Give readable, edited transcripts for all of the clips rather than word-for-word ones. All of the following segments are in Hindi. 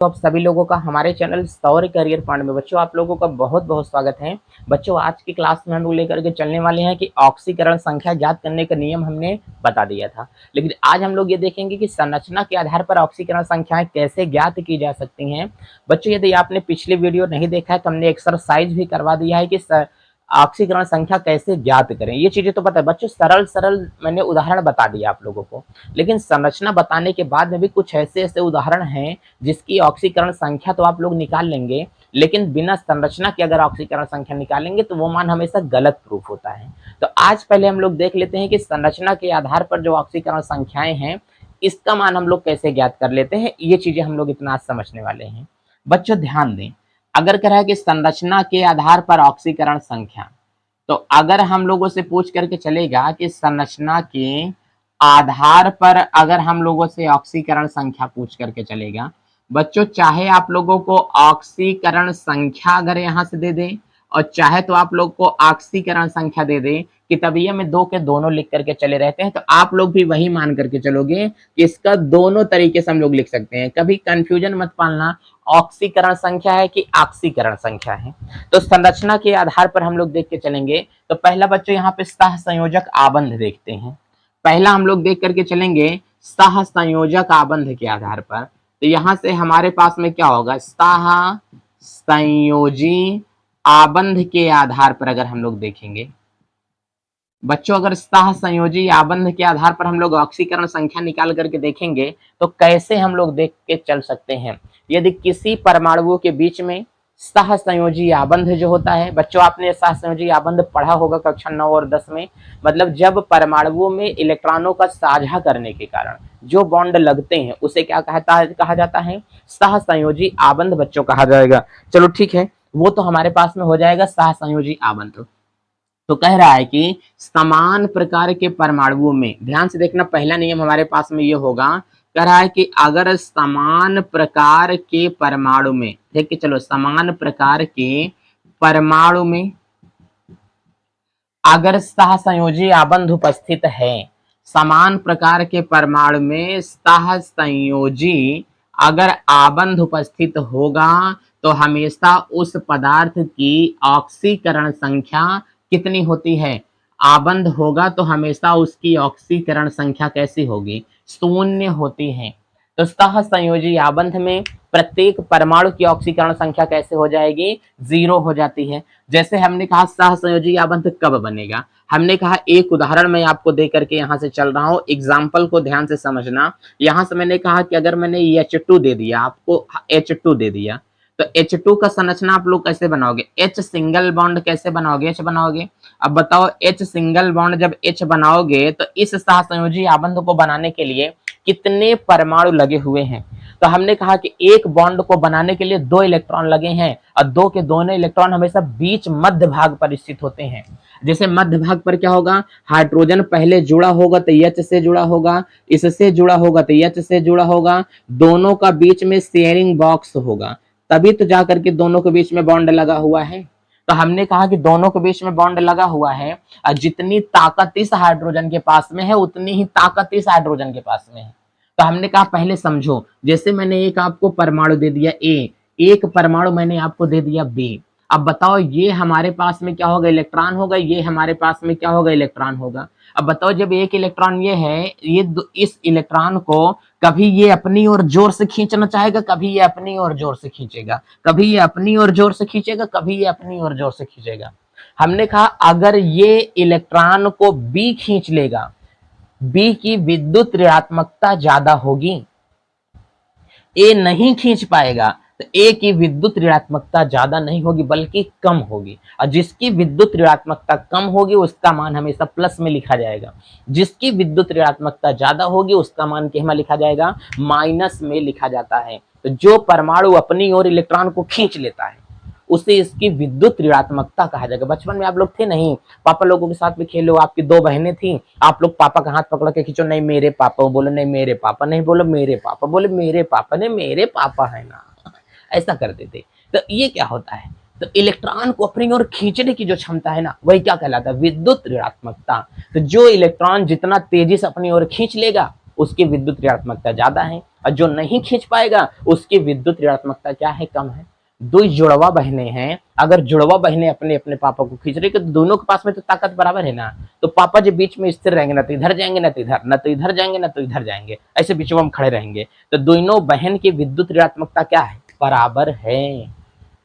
तो आप सभी लोगों का हमारे चैनल सौर करियर पॉइंट में बच्चों आप लोगों का बहुत बहुत स्वागत है। बच्चों आज की क्लास में हम लोग लेकर के चलने वाले हैं कि ऑक्सीकरण संख्या ज्ञात करने का नियम हमने बता दिया था, लेकिन आज हम लोग ये देखेंगे कि संरचना के आधार पर ऑक्सीकरण संख्याएं कैसे ज्ञात की जा सकती हैं। बच्चों यदि आपने पिछले वीडियो नहीं देखा है तो हमने एक्सरसाइज भी करवा दिया है कि ऑक्सीकरण संख्या कैसे ज्ञात करें। ये चीजें तो पता है बच्चों, सरल सरल मैंने उदाहरण बता दिया आप लोगों को, लेकिन संरचना बताने के बाद में भी कुछ ऐसे ऐसे उदाहरण हैं जिसकी ऑक्सीकरण संख्या तो आप लोग निकाल लेंगे, लेकिन बिना संरचना के अगर ऑक्सीकरण संख्या निकालेंगे तो वो मान हमेशा गलत प्रूफ होता है। तो आज पहले हम लोग देख लेते हैं कि संरचना के आधार पर जो ऑक्सीकरण संख्याएं हैं इसका मान हम लोग कैसे ज्ञात कर लेते हैं। ये चीजें हम लोग इतना आज समझने वाले हैं। बच्चों ध्यान दें, अगर कह रहा है कि संरचना के आधार पर ऑक्सीकरण संख्या, तो अगर हम लोगों से पूछ करके चलेगा कि संरचना के आधार पर अगर हम लोगों से ऑक्सीकरण संख्या पूछ करके चलेगा, बच्चों चाहे आप लोगों को ऑक्सीकरण संख्या अगर यहां से दे दे और चाहे तो आप लोग को ऑक्सीकरण संख्या दे दे कि तभी में दो के दोनों लिख करके चले रहते हैं, तो आप लोग भी वही मान करके चलोगे कि इसका दोनों तरीके से हम लोग लिख सकते हैं। कभी कंफ्यूजन मत पालना, ऑक्सीकरण संख्या है कि ऑक्सीकरण संख्या है। तो संरचना के आधार पर हम लोग देख के चलेंगे। तो पहला बच्चों यहाँ पे सह संयोजक आबंध देखते हैं। पहला हम लोग देख करके चलेंगे सह संयोजक आबंध के आधार पर। तो यहां से हमारे पास में क्या होगा, सह संयोजी आबंध के आधार पर अगर हम लोग देखेंगे बच्चों, अगर सह संयोजी आबंध के आधार पर हम लोग ऑक्सीकरण संख्या निकाल करके देखेंगे तो कैसे हम लोग देख के चल सकते हैं। यदि किसी परमाणुओं के बीच में सह संयोजी आबंध जो होता है, बच्चों आपने सह संयोजी आबंध पढ़ा होगा कक्षा 9 और 10 में, मतलब जब परमाणुओं में इलेक्ट्रॉनों का साझा करने के कारण जो बॉन्ड लगते हैं उसे क्या कहा जाता है, सह संयोजी आबंध बच्चों कहा जाएगा। चलो ठीक है, वो तो हमारे पास में हो जाएगा सह संयोजी आबंध। तो कह रहा है कि समान प्रकार के परमाणुओं में, ध्यान से देखना पहला नियम हमारे पास में ये होगा, कह रहा है कि अगर समान प्रकार के परमाणु में, देखिए चलो समान प्रकार के परमाणु में अगर सहसंयोजी आबंध उपस्थित है, समान प्रकार के परमाणु में सहसंयोजी अगर आबंध उपस्थित होगा तो हमेशा उस पदार्थ की ऑक्सीकरण संख्या कितनी होती है, आबंध होगा तो हमेशा उसकी ऑक्सीकरण संख्या कैसी होगी, शून्य होती है। तो सहसंयोजी आबंध में प्रत्येक परमाणु की ऑक्सीकरण संख्या कैसे हो जाएगी, 0 हो जाती है। जैसे हमने कहा सहसंयोजी आबंध कब बनेगा, हमने कहा एक उदाहरण मैं आपको दे करके यहां से चल रहा हूं, एग्जाम्पल को ध्यान से समझना। यहां से मैंने कहा कि अगर मैंने H2 दे दिया, आपको H2 दे दिया, तो H2 का संरचना आप लोग कैसे बनाओगे, H सिंगल बॉन्ड कैसे बनाओगे, H बनाओगे। अब बताओ H सिंगल बॉन्ड जब H बनाओगे तो इस सहसंयोजी आबंध को बनाने के लिए कितने परमाणु लगे हुए हैं। तो हमने कहा कि एक बॉन्ड को बनाने के लिए 2 इलेक्ट्रॉन लगे हैं और 2 के दोनों इलेक्ट्रॉन हमेशा बीच मध्य भाग पर स्थित होते हैं। जैसे मध्य भाग पर क्या होगा, हाइड्रोजन पहले जुड़ा होगा तो H से जुड़ा होगा, इससे जुड़ा होगा तो H से जुड़ा होगा, दोनों का बीच में शेयरिंग बॉक्स होगा, तभी तो जाकर के दोनों के बीच में बॉन्ड लगा हुआ है। तो हमने कहा कि दोनों के बीच में बॉन्ड लगा हुआ है और जितनी ताकत इस हाइड्रोजन के पास में है उतनी ही ताकत इस हाइड्रोजन के पास में है। तो हमने कहा पहले समझो, जैसे मैंने एक आपको परमाणु दे दिया A, एक परमाणु मैंने आपको दे दिया B। अब बताओ ये हमारे पास में क्या होगा, इलेक्ट्रॉन होगा, ये हमारे पास में क्या होगा, इलेक्ट्रॉन होगा। अब बताओ जब एक इलेक्ट्रॉन ये है, ये इस इलेक्ट्रॉन को कभी ये अपनी ओर जोर से खींचना चाहेगा, कभी ये अपनी ओर जोर से खींचेगा, कभी ये अपनी ओर जोर से खींचेगा, कभी ये अपनी ओर जोर से खींचेगा। हमने कहा अगर ये इलेक्ट्रॉन को B खींच लेगा, B की विद्युत ऋणात्मकता ज्यादा होगी, A नहीं खींच पाएगा तो A की विद्युत ऋणात्मकता ज्यादा नहीं होगी बल्कि कम होगी, और जिसकी विद्युत ऋणात्मकता कम होगी उसका मान हमेशा प्लस में लिखा जाएगा, जिसकी विद्युत ऋणात्मकता ज्यादा होगी उसका मान किसमें लिखा जाएगा, माइनस में लिखा जाता है। तो जो परमाणु अपनी ओर इलेक्ट्रॉन को खींच लेता है उसे इसकी विद्युत ऋणात्मकता कहा जाएगा। बचपन में आप लोग थे नहीं, पापा लोगों के साथ में खेलो, आपकी 2 बहनें थी, आप लोग पापा का हाथ पकड़ के खींचो, नहीं मेरे पापा, बोलो नहीं मेरे पापा, नहीं बोलो मेरे पापा, बोले मेरे पापा, नहीं मेरे पापा है ना, ऐसा करते थे। तो ये क्या होता है, तो इलेक्ट्रॉन को अपनी ओर खींचने की जो क्षमता है ना वही क्या कहलाता है, विद्युत ऋणात्मकता। तो जो इलेक्ट्रॉन जितना तेजी से अपनी ओर खींच लेगा उसकी विद्युत ऋणात्मकता ज्यादा है, और जो नहीं खींच पाएगा उसकी विद्युत ऋणात्मकता क्या है, कम है। दो जुड़वा बहनें हैं, अगर जुड़वा बहनें अपने अपने पापा को खींच रही, तो दोनों के पास में तो ताकत बराबर है ना, तो पापा जी बीच में स्थिर रहेंगे, ना तो इधर जाएंगे ना तो इधर, ना तो इधर जाएंगे ना तो इधर जाएंगे, ऐसे बीच में हम खड़े रहेंगे, तो दोनों बहन की विद्युत ऋणात्मकता क्या है, बराबर है।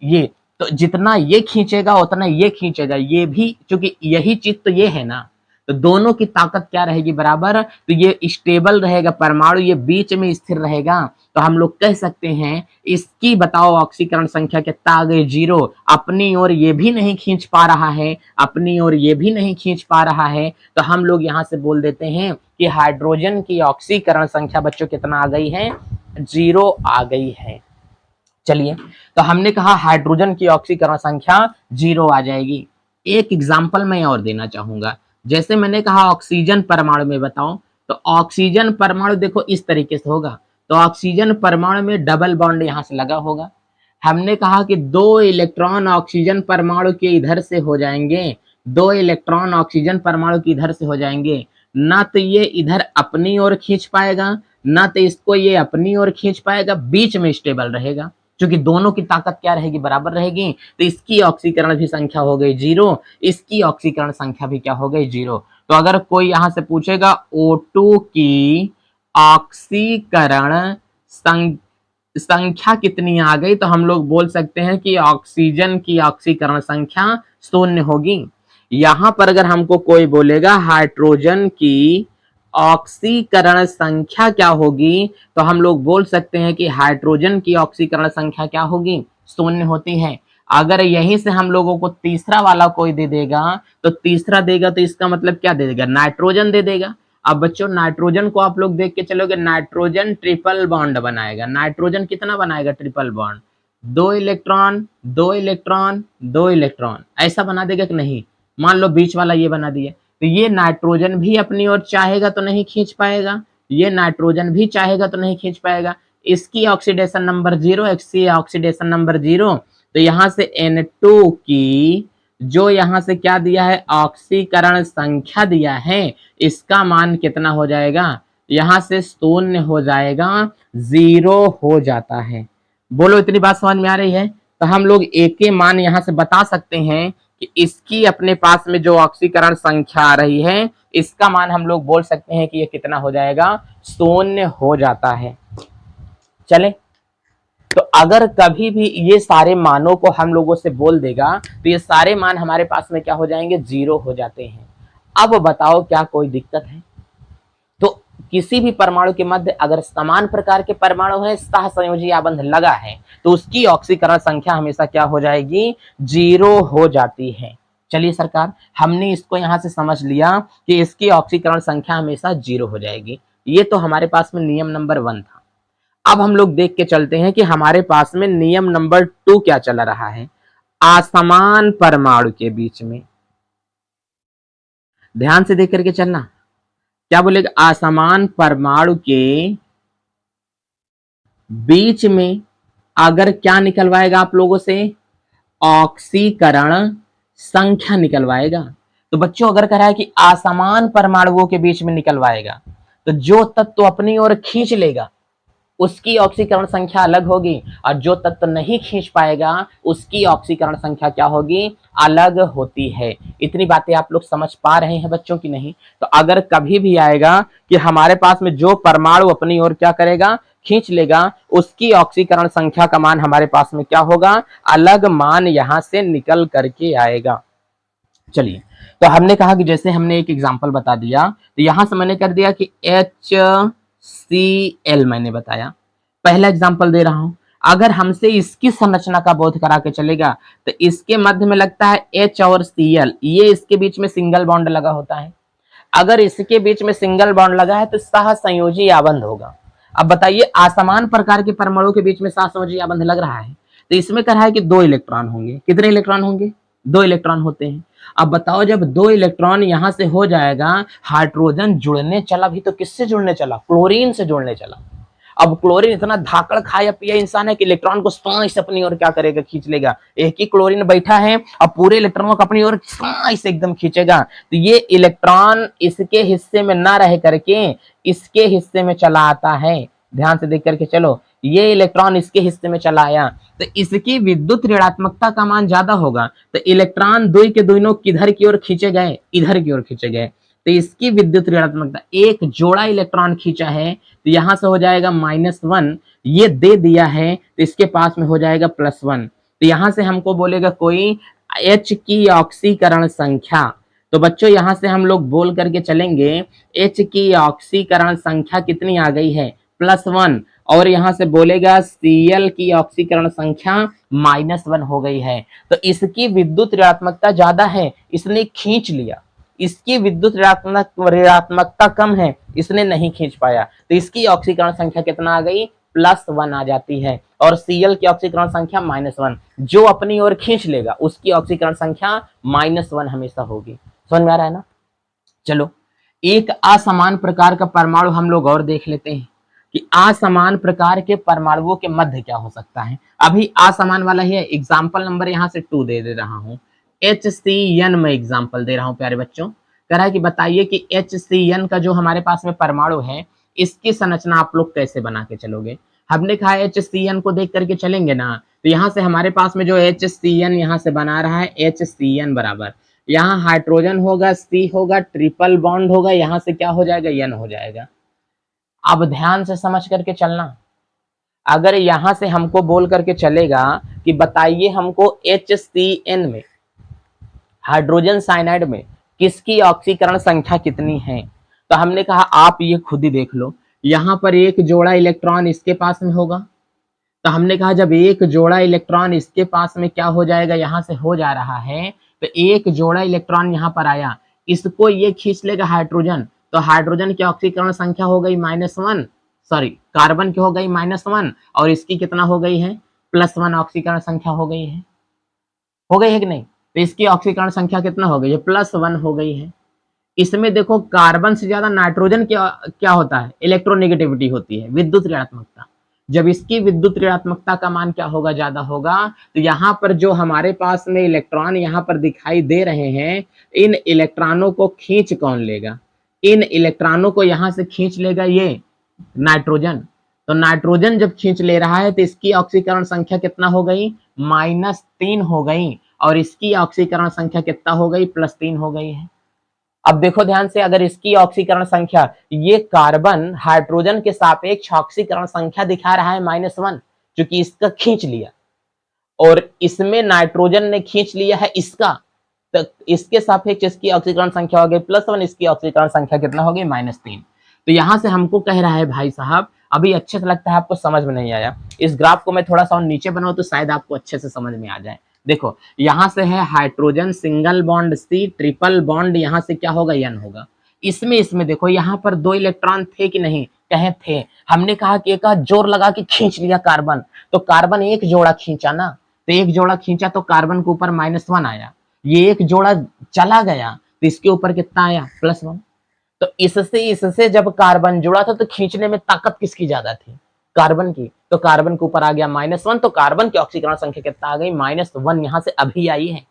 ये तो जितना ये खींचेगा उतना ये खींचेगा, ये भी, क्योंकि यही चीज तो ये है ना, तो दोनों की ताकत क्या रहेगी, बराबर, तो ये स्टेबल रहेगा परमाणु, ये बीच में स्थिर रहेगा, तो हम लोग कह सकते हैं इसकी बताओ ऑक्सीकरण संख्या कितना आ गई, 0। अपनी ओर ये भी नहीं खींच पा रहा है, अपनी ओर ये भी नहीं खींच पा रहा है, तो हम लोग यहां से बोल देते हैं कि हाइड्रोजन की ऑक्सीकरण संख्या बच्चों कितना आ गई है, 0 आ गई है। चलिए, तो हमने कहा हाइड्रोजन की ऑक्सीकरण संख्या 0 आ जाएगी। एक एग्जांपल मैं और देना चाहूंगा, जैसे मैंने कहा ऑक्सीजन परमाणु में बताओ, तो ऑक्सीजन परमाणु देखो इस तरीके से होगा, तो ऑक्सीजन परमाणु में डबल बॉन्ड यहां से लगा होगा। हमने कहा कि 2 इलेक्ट्रॉन ऑक्सीजन परमाणु के इधर से हो जाएंगे, 2 इलेक्ट्रॉन ऑक्सीजन परमाणु के इधर से हो जाएंगे, ना तो ये इधर अपनी ओर खींच पाएगा, ना तो इसको ये अपनी ओर खींच पाएगा, बीच में स्टेबल रहेगा, क्योंकि दोनों की ताकत क्या रहेगी, बराबर रहेगी, तो इसकी ऑक्सीकरण भी संख्या हो गई 0, इसकी ऑक्सीकरण संख्या भी क्या हो गई, 0। तो अगर कोई यहां से पूछेगा O2 की ऑक्सीकरण संख्या कितनी आ गई, तो हम लोग बोल सकते हैं कि ऑक्सीजन की ऑक्सीकरण संख्या 0 होगी। यहां पर अगर हमको कोई बोलेगा हाइड्रोजन की ऑक्सीकरण संख्या क्या होगी, तो हम लोग बोल सकते हैं कि हाइड्रोजन की ऑक्सीकरण संख्या क्या होगी, 0 होती है। अगर यहीं से हम लोगों को तीसरा वाला कोई दे देगा, तो तीसरा देगा तो इसका मतलब क्या दे देगा, नाइट्रोजन दे देगा। अब बच्चों नाइट्रोजन को आप लोग देख के चलोगे, नाइट्रोजन ट्रिपल बॉन्ड बनाएगा, नाइट्रोजन कितना बनाएगा, triple bond, 2 electron 2 electron 2 electron, ऐसा बना देगा कि नहीं। मान लो बीच वाला ये बना दिया, तो ये नाइट्रोजन भी अपनी ओर चाहेगा तो नहीं खींच पाएगा, ये नाइट्रोजन भी चाहेगा तो नहीं खींच पाएगा, इसकी ऑक्सीडेशन नंबर 0, इसकी ऑक्सीडेशन नंबर 0, तो यहां से N2 की जो यहां से क्या दिया है, ऑक्सीकरण संख्या दिया है, इसका मान कितना हो जाएगा, यहां से 0 हो जाएगा, 0 हो जाता है। बोलो इतनी बात समझ में आ रही है। तो हम लोग एक के मान यहां से बता सकते हैं कि इसकी अपने पास में जो ऑक्सीकरण संख्या आ रही है, इसका मान हम लोग बोल सकते हैं कि ये कितना हो जाएगा, 0 हो जाता है। चले, तो अगर कभी भी ये सारे मानों को हम लोगों से बोल देगा, तो ये सारे मान हमारे पास में क्या हो जाएंगे, 0 हो जाते हैं। अब बताओ क्या कोई दिक्कत है। तो किसी भी परमाणु के मध्य अगर समान प्रकार के परमाणु है, सहसंयोजी आबंध लगा है, तो उसकी ऑक्सीकरण संख्या हमेशा क्या हो जाएगी, 0 हो जाती है। चलिए सरकार, हमने इसको यहां से समझ लिया कि इसकी ऑक्सीकरण संख्या हमेशा 0 हो जाएगी। ये तो हमारे पास में नियम नंबर 1 था। अब हम लोग देख के चलते हैं कि हमारे पास में नियम नंबर 2 क्या चल रहा है। असमान परमाणु के बीच में ध्यान से देख करके चलना, क्या बोलेगा, असमान परमाणु के बीच में अगर क्या निकलवाएगा आप लोगों से, ऑक्सीकरण संख्या निकलवाएगा। तो बच्चों अगर कह रहा है कि असमान परमाणुओं के बीच में निकलवाएगा, तो जो तत्व अपनी ओर खींच लेगा उसकी ऑक्सीकरण संख्या अलग होगी, और जो तत्व नहीं खींच पाएगा उसकी ऑक्सीकरण संख्या क्या होगी, अलग होती है। इतनी बातें आप लोग समझ पा रहे हैं बच्चों की नहीं। तो अगर कभी भी आएगा कि हमारे पास में जो परमाणु अपनी ओर क्या करेगा, खींच लेगा, उसकी ऑक्सीकरण संख्या का मान हमारे पास में क्या होगा, अलग मान यहां से निकल करके आएगा। चलिए, तो हमने कहा कि जैसे हमने एक एग्जांपल बता दिया, तो यहां से मैंने कर दिया कि HCl मैंने बताया, पहला एग्जांपल दे रहा हूं। अगर हमसे इसकी संरचना का बोध करा के चलेगा, तो इसके मध्य में लगता है H और Cl, ये इसके बीच में सिंगल बॉन्ड लगा होता है। अगर इसके बीच में सिंगल बॉन्ड लगा है तो सहसंयोजी आबंध होगा। अब बताइए, असमान प्रकार के परमाणु के बीच में सहसंयोजी आबंध लग रहा है, तो इसमें कह रहा है कि 2 इलेक्ट्रॉन होंगे। कितने इलेक्ट्रॉन होंगे, 2 इलेक्ट्रॉन होते हैं। अब बताओ, जब 2 इलेक्ट्रॉन यहां से हो जाएगा, हाइड्रोजन जुड़ने चला भी तो किससे जुड़ने चला, क्लोरीन से जुड़ने चला। अब क्लोरीन इतना धाकड़ खाया पिया इंसान है कि इलेक्ट्रॉन को साइंस अपनी ओर क्या करेगा, खींच लेगा। एक ही क्लोरीन बैठा है अब पूरे इलेक्ट्रॉनों को अपनी ओर साइंस एकदम खींचेगा। तो ये इलेक्ट्रॉन इसके हिस्से में ना रह करके इसके हिस्से में चला आता है। ध्यान से देख करके चलो, ये इलेक्ट्रॉन इसके हिस्से में चला आया तो इसकी विद्युत ऋणात्मकता का मान ज्यादा होगा। तो इलेक्ट्रॉन दुई के दोनों किधर की ओर खींचे गए, इधर की ओर खींचे गए। तो इसकी विद्युत ऋणात्मकता, एक जोड़ा इलेक्ट्रॉन खींचा है तो यहां से हो जाएगा -1, ये दे दिया है तो इसके पास में हो जाएगा +1। तो यहां से हमको बोलेगा कोई H की ऑक्सीकरण संख्या। तो बच्चों यहां से हम लोग बोल करके चलेंगे H की ऑक्सीकरण संख्या कितनी आ गई है, +1। और यहां से बोलेगा Cl की ऑक्सीकरण संख्या -1 हो गई है। तो इसकी विद्युत ऋणात्मकता ज्यादा है, इसने खींच लिया। इसकी विद्युत ऋणात्मकता कम है, इसने नहीं खींच पाया। तो इसकी ऑक्सीकरण संख्या कितना आ गई, +1 आ जाती है। और Cl की ऑक्सीकरण संख्या -1, जो अपनी ओर खींच लेगा उसकी ऑक्सीकरण संख्या -1 हमेशा होगी। समझ में आ रहा है ना। चलो एक असमान प्रकार का परमाणु हम लोग और देख लेते हैं कि असमान प्रकार के परमाणुओं के मध्य क्या हो सकता है। अभी असमान वाला ही है, एग्जाम्पल नंबर यहां से 2 दे रहा हूं। HCN में एग्जाम्पल दे रहा हूं प्यारे बच्चों। कह रहा है कि बताइए कि HCN का जो हमारे पास में परमाणु है इसकी संरचना आप लोग कैसे बना के चलोगे। हमने कहा HCN को देख करके चलेंगे ना, तो यहां से हमारे पास में जो HCN यहां से बना रहा है, HCN बराबर यहाँ हाइड्रोजन होगा, C होगा, ट्रिपल बॉन्ड होगा, यहां से क्या हो जाएगा, N हो जाएगा। अब ध्यान से समझ करके चलना। अगर यहां से हमको बोल करके चलेगा कि बताइए हमको HCN में, हाइड्रोजन साइनाइड में किसकी ऑक्सीकरण संख्या कितनी है, तो हमने कहा आप ये खुद ही देख लो। यहां पर एक जोड़ा इलेक्ट्रॉन इसके पास में होगा, तो हमने कहा जब एक जोड़ा इलेक्ट्रॉन इसके पास में क्या हो जाएगा, यहां से हो जा रहा है, तो एक जोड़ा इलेक्ट्रॉन यहां पर आया, इसको ये खींच लेगा हाइड्रोजन, तो हाइड्रोजन की ऑक्सीकरण संख्या हो गई -1, सॉरी कार्बन की हो गई -1, और इसकी कितना हो गई है, +1 ऑक्सीकरण संख्या हो गई है। हो गई है कि नहीं। तो इसकी ऑक्सीकरण संख्या कितना हो गई है, +1 हो गई है। इसमें देखो कार्बन से ज्यादा नाइट्रोजन क्या क्या होता है, इलेक्ट्रोनेगेटिविटी होती है, विद्युत ऋणात्मकता। जब इसकी विद्युत ऋणात्मकता का मान क्या होगा, ज्यादा होगा, तो यहाँ पर जो हमारे पास में इलेक्ट्रॉन यहाँ पर दिखाई दे रहे हैं, इन इलेक्ट्रॉनों को खींच कौन लेगा, इन इलेक्ट्रॉनों को यहाँ से खींच लेगा ये नाइट्रोजन। तो नाइट्रोजन जब खींच ले रहा है तो इसकी ऑक्सीकरण संख्या कितना हो गई, -3 हो गई, और इसकी ऑक्सीकरण संख्या कितना हो गई, +3 हो गई है। अब देखो ध्यान से, अगर इसकी ऑक्सीकरण संख्या, ये कार्बन हाइड्रोजन के सापेक्ष ऑक्सीकरण संख्या दिखा रहा है -1, क्योंकि इसका खींच लिया, और इसमें नाइट्रोजन ने खींच लिया है इसका, तो इसके सापेक्ष इसकी ऑक्सीकरण संख्या हो गई +1, इसकी ऑक्सीकरण संख्या कितना हो गई, -3। तो यहां से हमको कह रहा है भाई साहब, अभी अच्छे से लगता है आपको समझ में नहीं आया, इस ग्राफ को मैं थोड़ा सा और नीचे बनाऊं तो शायद आपको अच्छे से समझ में आ जाए। देखो यहां से है hydrogen single bond C, triple bond यहां से क्या होगा, N होगा। इसमें देखो यहाँ पर 2 इलेक्ट्रॉन थे कि नहीं, कहे थे। हमने कहा कि एक जोर लगा के खींच लिया कार्बन, तो कार्बन एक जोड़ा खींचा ना, तो एक जोड़ा खींचा तो कार्बन के ऊपर -1 आया, ये एक जोड़ा चला गया तो इसके ऊपर कितना आया, +1। तो इससे जब कार्बन जुड़ा था तो खींचने में ताकत किसकी ज्यादा थी, कार्बन की, तो कार्बन के ऊपर आ गया -1, तो कार्बन की ऑक्सीकरण संख्या कितना आ गई, -1 यहां से अभी आई है।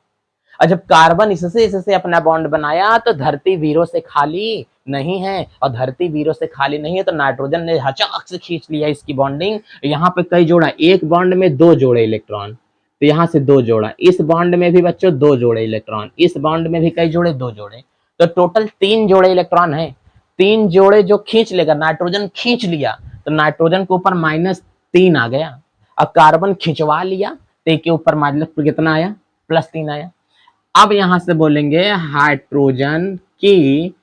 और जब कार्बन इससे अपना बॉन्ड बनाया तो धरती वीरों से खाली नहीं है, और धरती वीरों से खाली नहीं है तो नाइट्रोजन ने हचाक से खींच लिया इसकी बॉन्डिंग। यहाँ पे कई जोड़ा, एक बॉन्ड में 2 जोड़े इलेक्ट्रॉन, तो यहाँ से 2 जोड़ा, इस बॉन्ड में भी बच्चों 2 जोड़े इलेक्ट्रॉन, इस बॉन्ड में भी कई जोड़े, 2 जोड़े, तो टोटल 3 जोड़े इलेक्ट्रॉन है। 3 जोड़े जो खींच लेगा, नाइट्रोजन खींच लिया तो नाइट्रोजन के ऊपर -3 आ गया, और कार्बन खिंचवा लिया तो के ऊपर माइनस कितना आया, +3 आया। अब यहां से बोलेंगे हाइड्रोजन की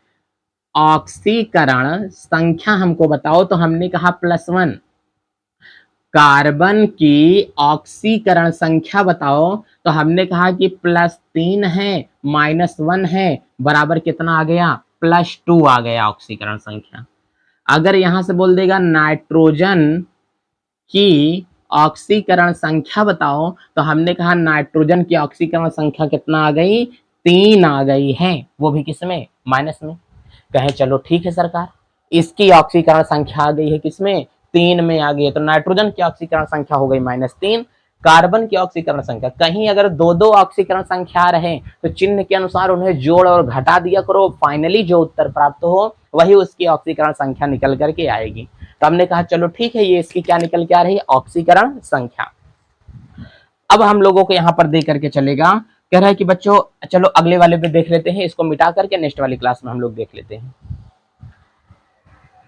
ऑक्सीकरण संख्या हमको बताओ, तो हमने कहा +1। कार्बन की ऑक्सीकरण संख्या बताओ, तो हमने कहा कि +3 है, -1 है, बराबर कितना आ गया, +2 आ गया ऑक्सीकरण संख्या। अगर यहां से बोल देगा नाइट्रोजन की ऑक्सीकरण संख्या बताओ, तो हमने कहा नाइट्रोजन की ऑक्सीकरण संख्या कितना आ गई, 3 आ गई है, वो भी किसमें, माइनस में। कहे चलो ठीक है सरकार, इसकी ऑक्सीकरण संख्या आ गई है किसमें, 3 में आ गई, तो नाइट्रोजन की ऑक्सीकरण संख्या हो गई -3, कार्बन की ऑक्सीकरण संख्या, कहीं अगर दो दो ऑक्सीकरण संख्या रहे तो चिन्ह के अनुसार उन्हें जोड़ और घटा दिया करो, फाइनली जो उत्तर प्राप्त हो वही उसकी ऑक्सीकरण संख्या निकल करके आएगी। तो हमने कहा चलो ठीक है, ये इसकी क्या निकल के आ रही है, ऑक्सीकरण संख्या। अब हम लोगों को यहाँ पर दे करके चलेगा, कह रहा है कि बच्चों चलो अगले वाले पे देख लेते हैं, इसको मिटा करके नेक्स्ट वाली क्लास में हम लोग देख लेते हैं।